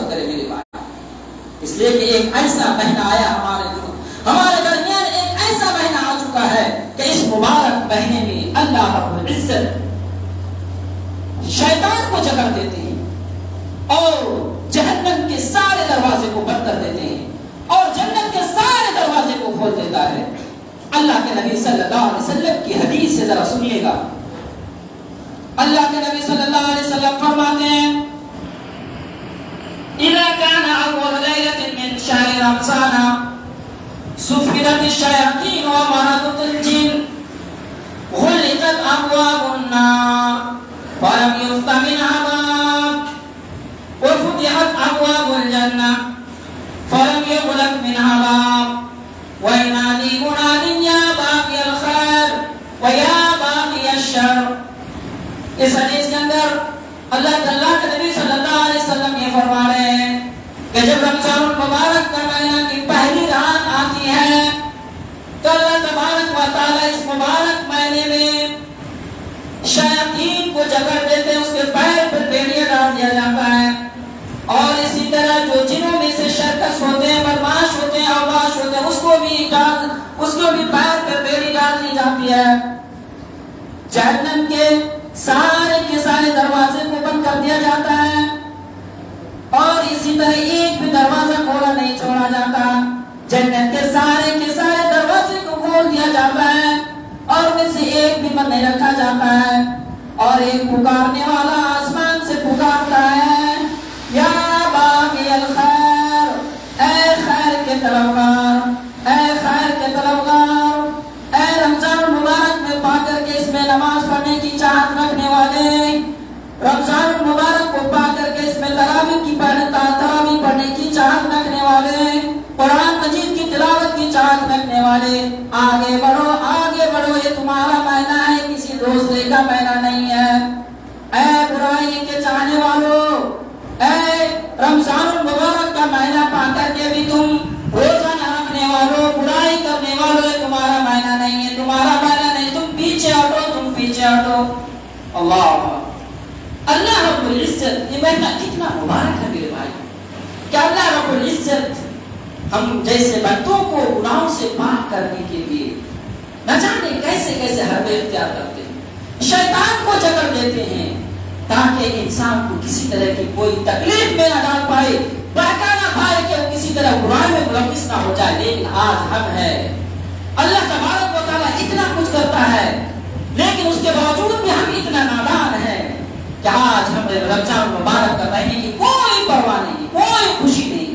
مت کرے میرے بھائی، اس لیے کہ ایک ایسا مہینہ آیا ہمارے درمیان، ایک ایسا مہینہ آ چکا ہے کہ اس مبارک مہینے میں اللہ رب العزت شیطان کو جکڑ دیتے ہیں اور جہنم کے سارے دروازے کو بند کر دیتے ہیں اور جنت کے سارے دروازے کو کھول دیتا ہے۔ اللہ کے نبی صلی اللہ علیہ وسلم کی حدیث سے ذرا سنیے گا۔ اللہ کے نبی صلی اللہ علیہ وسلم فرماتے ہیں اِذَا كَانَ أَوَّلُ لَيْلَةٍ مِّن شَهْرِ رَمَضَانَ سُفِّدَتِ الشَّيَاطِينُ وَمَرَضَتِ الْجِنِّ غُلِّقَتْ أَبْوَابُ النَّارِ فَلَمْ يُفْتَحْ مِنْهَا بَابٌ وَفُتِحَتْ أَبْوَابُ الْجَنَّةِ فَلَمْ يُغْلَقْ مِنْهَا بَابٌ وَيُنَادِي مُنَادٍ يَا بَاغِيَ الْخَيْرِ وَيَا بَاغِيَ الشَّرِّ۔ اس حدیث کے اندر اللہ کے نبی صلی اللہ علیہ وسلم یہ فرما رہے ہیں کہ جب رمضان المبارک کا مہینہ کی پہلی رات آتی ہے تو اللہ تبارک و تعالی اس مبارک مہینے میں شیاطین کو جکڑ دیتے ہیں، اس کے پیر پر بیڑیاں ڈال دیا جاتا ہے، اور اسی طرح جو جنوں میں سے شرکش ہوتے ہیں، بدماش ہوتے ہیں، اوباش ہوتے ہیں، اس کو بھی پیر پر بیڑی ڈال دی جاتی ہے۔ جہنم کے سارے دروازے کو بند کر دیا جاتا ہے اور اسی طرح ایک بھی دروازہ کھولا نہیں چھوڑا جاتا۔ جنت کے سارے دروازے کو کھول دیا جاتا ہے اور ان سے ایک بھی بند نہیں رکھا جاتا ہے، اور ایک پکارنے والا آسمان سے پکارتا ہے یا باغی الخیر، اے خیر کے طلبگار، اے خیر کے طلبگار، اے رمضان المبارک میں پا کر کے اس میں نماز پڑھنے کی چاہت رکھنے والے، رمضان المبارک کو پا کر کے اس میں تراویح پڑھنے کی چاہت رکھنے والے، قرآن مجید کی تلاوت کی چاہت رکھنے والے، آگے بڑھو، یہ تمہارا مہینہ ہے، کسی دوسرے کا مہینہ نہیں ہے۔ اے برائی کے چاہنے والوں، اے رمضان المبارک کا مہینہ پا کر کے بھی تم روزہ نہ رکھنے والوں، برائی کرنے والوں، یہ تمہارا مہینہ نہیں ہے، تمہارا مہینہ نہیں، تم پیچھے ہٹو۔ اللہ رب العزت، یہ مہینہ کتنا مبارک ہے میرے بھائی، کہ اللہ رب العزت ہم جیسے بندوں کو گناہوں سے پاک کرنے کے لیے نہ جانے کیسے حربے اختیار کرتے ہیں، شیطان کو جکڑ دیتے ہیں تاکہ انسان کو کسی طرح کی کوئی تکلیف میں نہ ڈال پائے، بہکا نہ پائے کہ وہ کسی طرح برائی میں ملوث نہ ہو جائے۔ لیکن آج ہم ہے، اللہ تبارک و تعالیٰ اتنا کچھ کرتا ہے لیکن اس کے باوجود بھی ہم اتنا نادان ہیں کہ آج ہمیں رمضان مبارک کا مہینے کی کوئی پرواہ نہیں، کوئی خوشی نہیں۔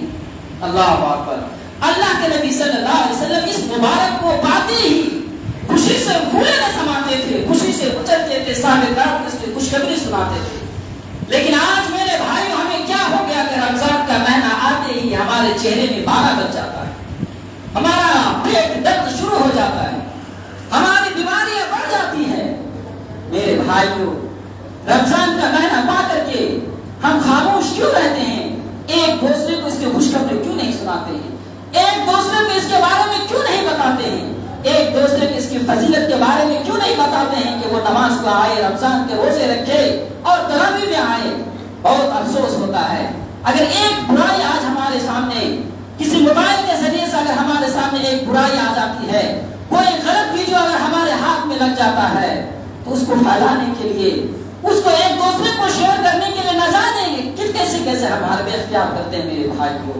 اللہ اکبر۔ اللہ کے نبی صلی اللہ علیہ وسلم اس مبارک کو پاتے ہی خوشی سے پھولے نہ سماتے تھے، خوشی سے اچھلتے تھے، صحابہ کرام اس کی خوشخبری سناتے تھے۔ لیکن آج میرے بھائیوں ہمیں کیا ہو گیا کہ رمضان کا مہینہ آتے ہی ہمارے چہرے میں بارہ بج جاتا ہے، ہمارا پیٹ درد شروع ہو جاتا ہے، ہماری بیماریاں بڑھ جاتی ہیں۔ میرے بھائیوں، رمضان کا مہینہ پا کر کے ہم خاموش کیوں رہتے ہیں؟ ایک دوسرے کو اس کی خوشخبری کیوں نہیں سناتے ہیں؟ ایک دوسرے کو اس کے بارے میں کیوں نہیں بتاتے ہیں؟ ایک دوسرے کو اس کی فضیلت کے بارے میں کیوں نہیں بتاتے ہیں کہ وہ نماز کو آئے، رمضان کے روزے رکھے اور تراویح میں آئے؟ بہت افسوس ہوتا ہے اگر ایک برائی آج ہمارے سامنے، کسی موبائل کے ذریعے سے اگر ہمارے سامنے ایک برائی آ جاتی ہے، کوئی غلط ویڈیو اگر ہمارے ہاتھ میں لگ جاتا ہے تو اس کو پھیلانے کے لیے، اس کو ایک دوسرے کو شیئر کرنے کے لیے نہ جانے کیسے ہم حربے اختیار کرتے ہیں میرے بھائی کو۔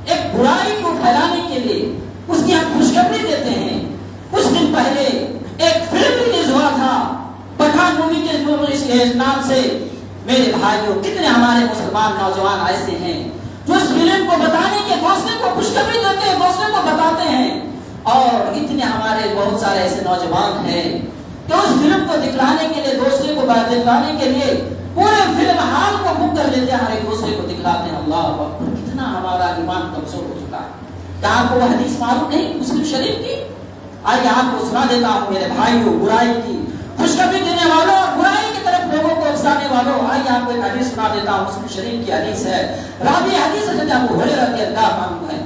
ایک برائی کو پھیلانے کے لیے اس کی ہم خوشخبری دیتے ہیں۔ کچھ دن پہلے ایک فلم ریلیز ہوا تھا پٹھان مووی کے نام سے، میرے بھائیوں کتنے ہمارے مسلمان نوجوان ایسے ہیں جو اس فلم کو بتانے کے دوسرے کو خوشخبری دیتے ہیں، دوسرے کو بتاتے ہیں، اور اتنے ہمارے بہت سارے ایسے نوجوان ہیں کہ اس فلم کو دکھلانے کے لیے، دوسرے کو دکھلانے کے لیے پورے فلم ہال کو بک کر لیتے ہیں، ہر ایک دوسرے کو دکھلاتے ہیں۔ اللہ اکبر، کتنا ہمارا ایمان کمزور ہو چکا ہے۔ کیا آپ کو وہ حدیث معلوم نہیں مسلم شریف کی؟ آئیے آپ کو سنا دیتا ہوں میرے بھائیوں، برائی کی خوشخبری دینے والوں اور برائی کی طرف لوگوں کو اکسانے والوں، آئیے آپ کو ایک حدیث سنا دیتا ہوں، مسلم شریف کی حدیث ہے۔ راوی حدیث حضرت ابو ہریرہ رضی اللہ عنہ ہے،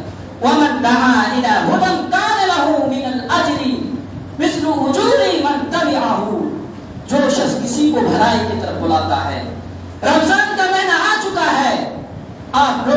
وَمَن دَعَا إِلَى هُدًى كَانَ لَهُ مِنَ الْأَجْرِ مِثْلُ أُجُورِ مَن تَبِعَهُ۔ جو شخص کسی کو بھلائی کی طرف بلاتا ہے، رمضان کا مہینہ آ چکا ہے، آپ لوگ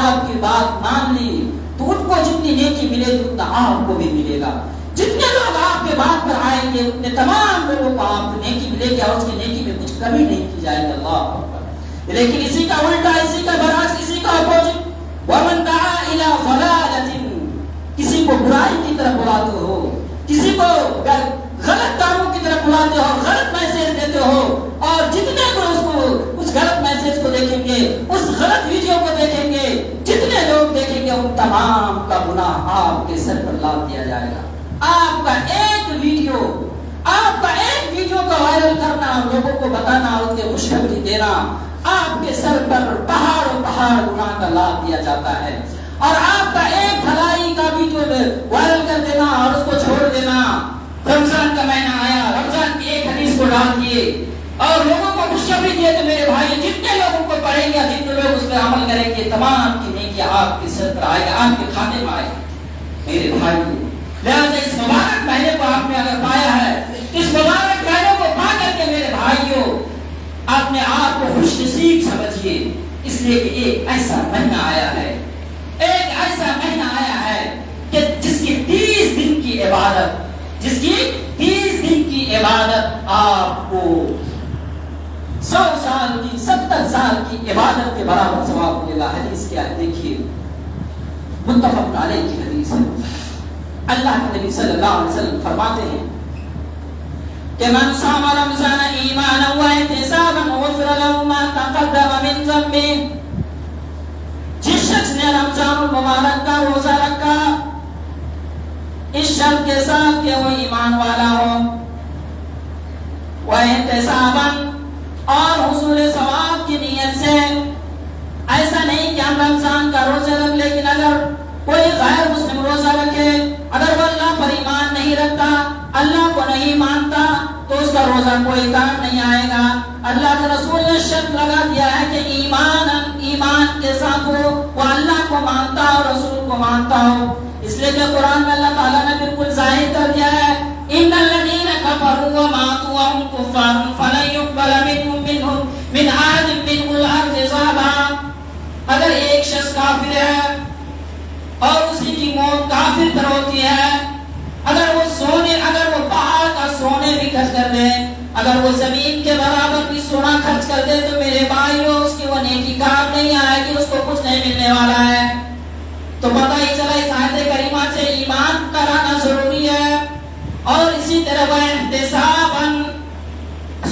آپ کی بات مان لی تو ان کو جتنی نیکی ملے گی اتنا آپ کو بھی ملے گا. جتنے لوگ آپ کے بات پر آئیں گے اتنے تمام لوگوں کو آپ کو نیکی ملے گی اور اس کی نیکی میں کچھ کمی نہیں کی جائے گی. اللہ اکبر. لیکن اسی کا الٹا، اسی کا برعکس، اسی کا اپوزٹ، وَمَنْ دَعَا إِلَىٰ ضَلَالَةٍ، کسی کو برائی کی طرف بلاتے ہو، کسی کو غلط کاموں کی طرف بلاتے ہو، غلط میسج دیتے ہو، اور جتنے لوگ اس غلط میسج کو دیکھیں گے، اس غلط ویڈیو کو دیکھیں گے، جتنے لوگ دیکھیں گے ان تمام کا گناہ آپ کے سر پر لاد دیا جائے گا. آپ کا ایک ویڈیو کا وائرل کرنا، لوگوں کو بتانا، اس کے خوشخبری دینا، آپ کے سر پر پہاڑ و پہاڑ گناہ کا لاد دیا جاتا ہے. اور آپ کا ایک بھلائی کا ویڈیو وائرل کر دینا اور اس کو چھوڑ دینا. رمضان کا مہینہ آیا، رمضان کی ایک حدیث کو ڈال دیے اور لوگوں کو خوشخبری دیے تو میرے بھائی جتنے لوگوں کو پڑھیں گے، جتنے لوگ اس پر عمل کریں گے، تمام کی نیکی آپ کے سر پر آئے گا، آپ کے کھاتے میں آئے گا. میرے بھائی لہٰذا اس مبارک مہینے کو آپ نے اگر پایا ہے، اس مبارک مہینے کو پا کر کے میرے بھائیوں اپنے آپ کو خوش نصیب سمجھیے، اس لیے کہ ایک ایسا مہینہ آیا ہے، ایک ایسا مہینہ آیا ہے کہ جس کی 30 دن کی عبادت، جس کی 30 دن کی عبادت آپ کو 100 سال کی، 70 سال کی عبادت کے برابر ثواب ملے گا. حدیث کیا ہے دیکھیے، متفق علیہ کی حدیث ہے. اللہ کے نبی صلی اللہ علیہ وسلم فرماتے ہیں کہ من صام رمضان ایمانا واحتسابا غفر له ما تقدم من ذنبه، جس شخص نے رمضان المبارک کا روزہ رکھا اس شرط کے ساتھ کہ وہ ایمان والا ہو، واحتسابا، اور حصول ثواب کی نیت سے. ایسا نہیں کہ ہم رمضان کا روزہ رکھ، لیکن اگر کوئی غیر مسلم روزہ رکھے، اگر وہ اللہ پر ایمان نہیں رکھتا، اللہ کو نہیں مانتا، تو اس کا روزہ کوئی کام نہیں آئے گا. اللہ کے رسول نے شرط لگا دیا ہے کہ ایمان کے ساتھ وہ اللہ کو مانتا اور رسول کو مانتا ہو. اس لیے کہ قرآن میں اللہ تعالیٰ نے بالکل ظاہر کر دیا ہے، ان الذین کفروا وماتوا وهم کفار فلن يقبل منهم من احد منهم الارض ذهبا. اگر ایک شخص کافر ہے اور اسی کی موت کافر پر ہوتی ہے، اگر وہ پہاڑ کا سونے بھی خرچ کر دے، اگر وہ زمین کے برابر بھی سونا خرچ کر دے، تو میرے بھائیوں اس کی وہ نیکی کام نہیں آئے گی، اس کو کچھ نہیں ملنے والا ہے. تو پتہ ہی چلا اس آیت کریمہ سے ایمان کرانا ضروری ہے. اور اسی طرح وہ احتساباً،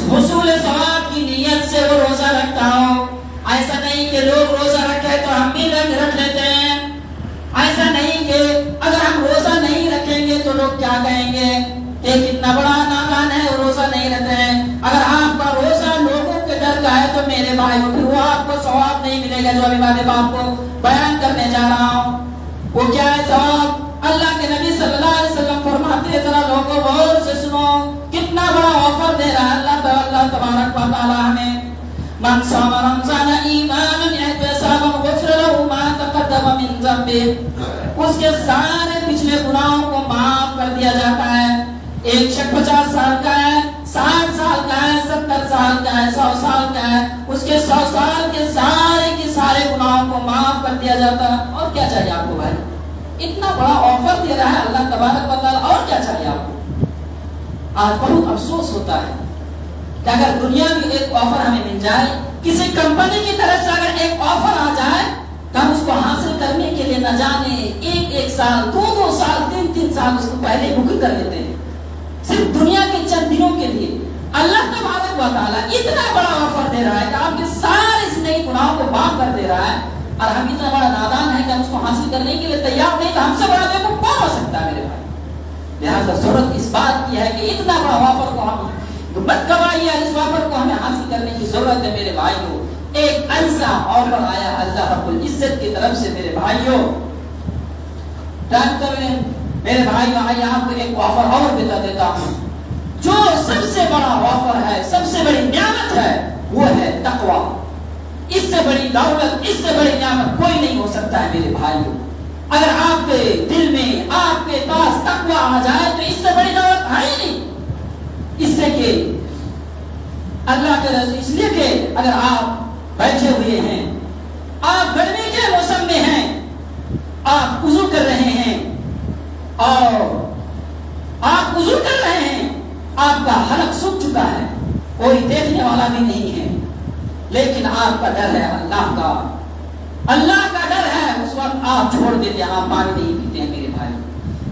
حصول ثواب کی نیت سے وہ روزہ رکھتا ہو. ایسا نہیں کہ لوگ روزہ رکھے تو ہم بھی رکھ لیتے ہیں. ایسا نہیں کہ اگر ہم روزہ نہیں رکھیں گے تو لوگ کیا کہیں گے کہ کتنا بڑا نادان ہے، روزہ نہیں رکھتے ہیں. اگر آپ کا روزہ لوگوں کے ڈر کا ہے تو میرے بھائی پھر وہ آپ کو ثواب نہیں ملے گا. جو ابھی میں آپ کو بیان کرنے جا رہا ہوں وہ کیا ہے ثواب. اللہ کے نبی صلی اللہ علیہ وسلم فرماتے ہیں، ذرا لوگوں غور سے سنو، کتنا بڑا آفر دے رہا ہے اللہ تبارک و تعالی ہمیں. من صام رمضان ایمانا احتسابا غفر له ما تقدم من ذنبه، اس کے سارے پچھلے گناہوں کو معاف کر دیا جاتا ہے. ایک شخص 50 سال کا ہے، 60 سال کا ہے، 70 سال کا ہے، 100 سال کا ہے، اس کے 100 سال کے سارے گناہوں کو معاف کر دیا جاتا ہے. اور کیا چاہیے آپ کو بھائی؟ اتنا بڑا آفر دے رہا ہے اللہ تبارک و تعالی، اور کیا چاہیے آپ کو؟ آج بہت افسوس ہوتا ہے کہ اگر دنیا میں ایک آفر ہمیں مل جائے، کسی کمپنی کی طرف سے اگر ایک آفر آ جائے تو ہم اس کو حاصل کرنے کے لیے نہ جانے ایک سال، 2 سال، 3 سال اس کو پہلے بک کر لیتے ہیں، صرف دنیا کے چند دنوں کے لیے. اللہ تبارک و تعالیٰ اتنا بڑا آفر دے رہا ہے کہ آپ کے سارے زندگی گناہوں کو معاف کر دے رہا ہے، اور ہم اتنا بڑا نادان ہے کہ ہم اس کو حاصل کرنے کے لیے تیار نہیں. تو ہم سے بڑا بیوقوف کون ہو سکتا ہے میرے بھائی؟ لہٰذا ضرورت اس بات کی ہے کہ اتنا بڑا آفر کو ہم مت گوائیے، اس آفر کو ہمیں حاصل کرنے کی ضرورت ہے میرے بھائیوں. ایک ایسا آفر آیا اللہ رب العزت کی طرف سے میرے بھائیوں. میرے بھائیوں آئیے آپ کو ایک آفر اور بتا دیتا ہوں. جو سب سے بڑا آفر ہے، سب سے بڑی نعمت ہے، وہ ہے تقوی. اس سے بڑی دولت، اس سے بڑی نعمت کوئی نہیں ہو سکتا ہے میرے بھائیوں. اگر آپ کے دل میں، آپ کے پاس تقوی آ جائے تو اس سے بڑی دولت ہے ہی نہیں. اس سے کہ اللہ کے رسول، اس لیے کہ اگر آپ بیٹھے ہوئے ہیں، آپ گرمی کے موسم میں آپ وضو کر رہے ہیں اور آپ وضو کر رہے ہیں، آپ کا حلق سوکھ چکا ہے، کوئی دیکھنے والا بھی نہیں ہے، لیکن آپ کا ڈر ہے اللہ کا، اللہ کا ڈر ہے، اس وقت آپ چھوڑ دیتے ہیں، آپ پانی نہیں پیتے ہیں میرے بھائی۔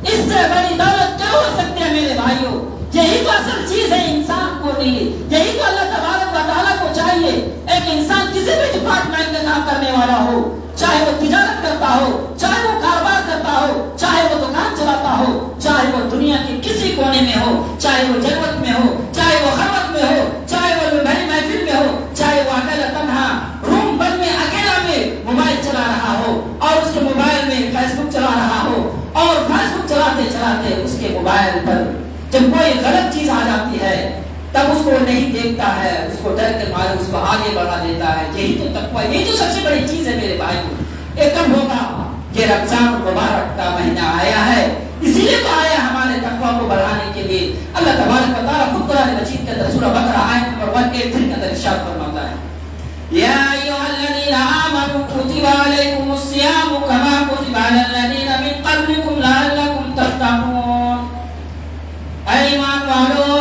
اس سے بڑی دولت کیا ہو سکتی ہے میرے بھائیوں؟ یہی تو اصل چیز ہے انسان کو ملی، یہی تو اللہ تبارک و تعالیٰ کو چاہیے۔ ایک انسان کسی بھی ڈپارٹمنٹ میں کام کرنے والا ہو، چاہے وہ تجارت کرتا ہو، چاہے وہ کاروبار کرتا ہو، چاہے وہ دکان چلاتا ہو، چاہے وہ دنیا کے کسی کونے میں ہو، چاہے وہ جنت میں ہو، چاہے وہ خلوت میں ہو، چاہے وہ بڑی محفل میں ہو، چاہے وہ اکیلا تنہا روم بند میں اکیلا میں موبائل چلا رہا ہو اور اس کے موبائل میں فیس بک چلا رہا ہو، اور فیس بک چلاتے چلاتے اس کے موبائل پر جب کوئی غلط چیز آ جاتی ہے تب اس کو نہیں دیکھتا ہے، اس کو ڈر کے مارے اس کو آگے بڑھا دیتا ہے۔ یہی تو تقویٰ، یہی تو سب سے بڑی چیز ہے میرے بھائی کو۔ یہ کب ہوگا؟ یہ رمضان مبارک کا مہینہ آیا ہے، اسی لیے تو آیا ہمارے تقویٰ کو بڑھانے کے لیے۔ اللہ تبارک و تعالیٰ خود قرآن مجید کے اندر سورہ بقرہ آیت نمبر 183 کے اندر ارشاد فرماتا ہے، یا ایھا الذین آمنوا کتب علیکم الصیام کما کتب علی الذین من قبلکم لعلکم تتقون۔ اے ایمان والو،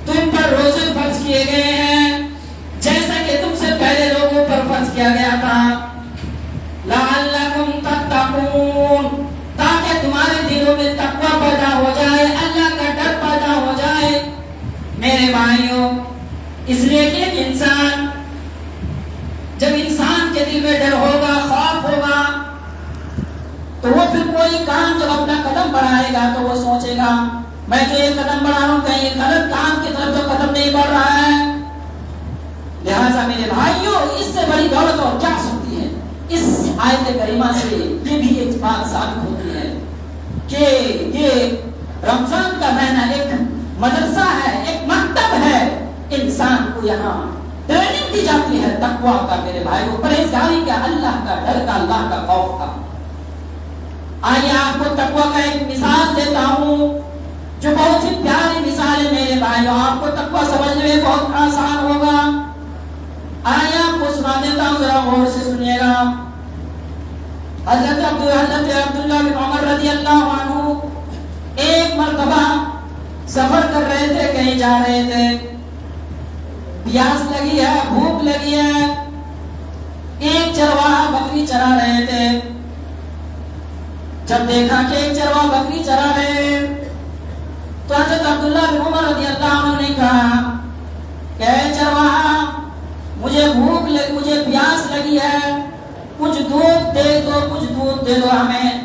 تم پر روزے فرض کیے گئے ہیں جیسا کہ تم سے پہلے لوگوں پر فرض کیا گیا تھا، لعلکم تتقون، تاکہ تمہارے دلوں میں تقویٰ پیدا ہو جائے، اللہ کا ڈر پیدا ہو جائے۔ میرے بھائیوں، اس لیے کہ انسان جب انسان کے دل میں ڈر ہوگا، خوف ہوگا، تو وہ پھر کوئی کام جب اپنا قدم بڑھائے گا تو وہ سوچے گا میں جو یہ قدم بڑھا رہا ہوں کہیں غلط کام کی طرف تو قدم نہیں بڑھ رہا ہے۔ لہٰذا میرے بھائیوں، اس سے بڑی دولت اور کیا سکتی ہے؟ اس آیت کریمہ سے یہ بھی ایک بات ثابت ہوتی ہے کہ یہ رمضان کا مہینہ ایک مدرسہ ہے، ایک مکتب ہے، انسان کو یہاں ٹریننگ دی جاتی ہے تقویٰ کا میرے بھائی کو، پرہیزگاری کا، اللہ کا ڈر کا، اللہ کا خوف کا۔ آئیے آپ کو تقویٰ کا ایک مثال دیتا ہوں جو بہت ہی پیاری مثال ہے میرے بھائیوں، آپ کو تقویٰ سمجھنے میں بہت آسان ہوگا۔ آئیے آپ کو سنا دیتا ہوں، ذرا غور سے سنیے گا۔ حضرت عبداللہ بن عمر رضی اللہ عنہ ایک مرتبہ سفر کر رہے تھے، کہیں جا رہے تھے، پیاس لگی ہے، بھوک لگی ہے، ایک چرواہا بکری چرا رہے تھے۔ جب دیکھا کہ ایک چرواہا بکری چرا رہے تو حضرت عبداللہ بن عمر رضی اللہ عنہ نے کہا کہ اے چرواہا، مجھے بھوک لگی، مجھے پیاس لگی ہے، کچھ دودھ دے دو، کچھ دودھ دے دو ہمیں،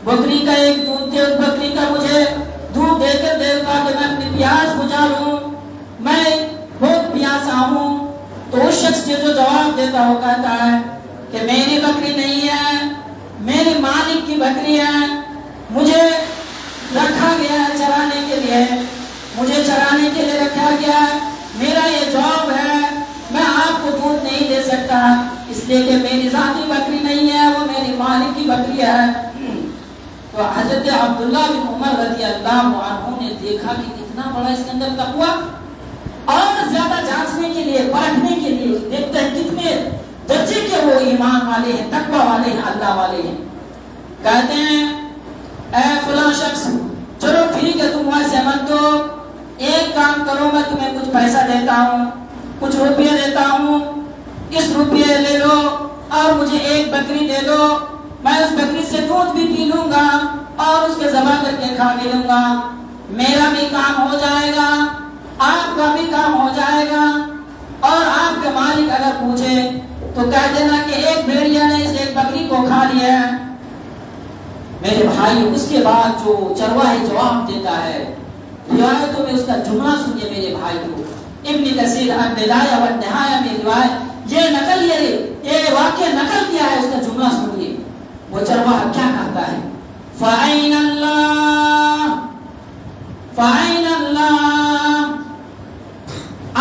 بکری کا ایک دودھ دے، بکری کا مجھے دودھ دے کر دے تاکہ میں اپنی پیاس بجھا لوں، میں بہت پیاسا ہوں۔ تو اس شخص جو جواب دیتا ہو کہتا ہے کہ میری بکری نہیں ہے، میری مالک کی بکری ہے، مجھے رکھا گیا ہے چرانے کے لیے، مجھے چرانے کے لیے رکھا گیا ہے، میرا یہ جاب ہے، میں آپ کو دودھ نہیں دے سکتا اس لیے کہ میری ذاتی بکری نہیں ہے، وہ میری مالک کی بکری ہے۔ تو حضرت عبداللہ بن عمر رضی اللہ عنہ نے دیکھا کہ کتنا بڑا اس کے اندر تقویٰ، اور زیادہ جانچنے کے لیے، پرکھنے کے لیے دیکھتے ہیں کتنے درجے کے وہ ایمان والے ہیں، تقویٰ والے ہیں، اللہ والے ہیں۔ کہتے ہیں اے فلاں شخص، چلو ٹھیک ہے تم ویسے مت دو، ایک کام کرو، میں تمہیں کچھ پیسہ دیتا ہوں، کچھ روپیہ دیتا ہوں، اس روپیہ لے لو اور مجھے ایک بکری دے دو، میں اس بکری سے دودھ بھی پی لوں گا اور اس کے ذبح کر کے کھا بھی لوں گا، میرا بھی کام ہو جائے گا، آپ کا بھی کام ہو جائے گا، اور آپ کے مالک اگر پوچھے تو کہہ دینا کہ ایک بھیڑیا نے اس ایک بکری کو کھا لیا ہے۔ میرے بھائی، اس کے بعد جو چرواہی جواب دیتا ہے، روایتوں میں اس کا جملہ سنیے میرے بھائی کو، ابن کثیر البدایہ والنہایہ میں روایت یہ واقعہ نقل کیا ہے، اس کا جملہ سنیے، وہ چرواہا کیا کہتا ہے، فَأَيْنَ اللَّهُ فَأَيْنَ اللَّهُ،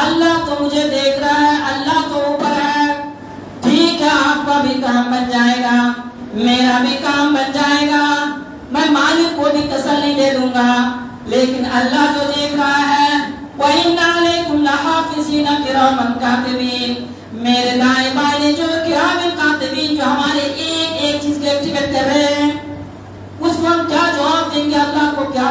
اللہ تو مجھے دیکھ رہا ہے، اللہ تو اوپر ہے، ٹھیک ہے آپ کا بھی کام بن جائے گا، میرا بھی کام بن جائے گا، میں مالک کو بھی تسلی دے دوں گا، لیکن اللہ جو دیکھ رہا ہے، وَإِنَّ عَلَيْكُمْ لَحَافِظِينَ كِرَامًا كَاتِبِينَ، میرے دائیں بائیں جو کرام کاتبین جو ہمارے ایک ایک چیز کے ایکٹیویٹ کر رہے